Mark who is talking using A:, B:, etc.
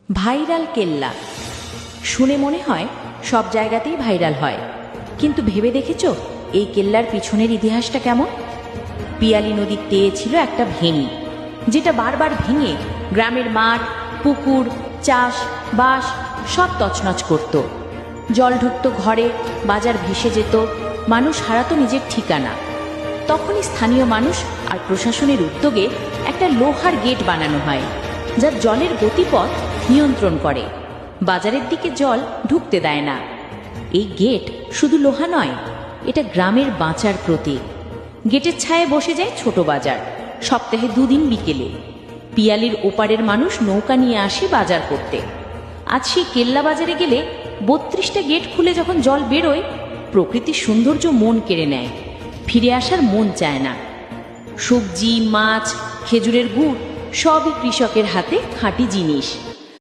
A: Viral কেল্লা শুনে মনে হয় সব জায়গাতেই ভাইরাল হয়, কিন্তু ভেবে দেখেছো এই কেল্লার পিছনের ইতিহাসটা কেমন? পিয়ালী নদীর তীরে ছিল একটা ভেঙি, যেটা বারবার ভেঙে গ্রামের মাঠ, পুকুর, চাষ বাস সব তছনছ করত। জল ঢুকতো ঘরে, বাজার ভেসে যেত, মানুষ হারাতো নিজের ঠিকানা। তখনই স্থানীয় মানুষ আর প্রশাসনের উদ্যোগে একটা লোহার গেট বানানো হয়, যা জলের গতিপথ নিয়ন্ত্রণ করে, বাজারের দিকে জল ঢুকতে দেয় না। এই গেট শুধু লোহা নয়, এটা গ্রামের বাঁচার প্রতীক। গেটের ছায়ে বসে যায় ছোট বাজার, সপ্তাহে 2 দিন বিকেলে। পিয়ালির ওপারের মানুষ নৌকা নিয়ে আসে বাজার করতে। আজ সেই কেল্লা বাজারে গেলে 32টা গেট খুলে যখন জল বেরোয়, প্রকৃতির সৌন্দর্য মন কেড়ে নেয়, ফিরে আসার মন চায় না। সবজি, মাছ, খেজুরের গুড় সবই কৃষকের হাতে খাঁটি জিনিস।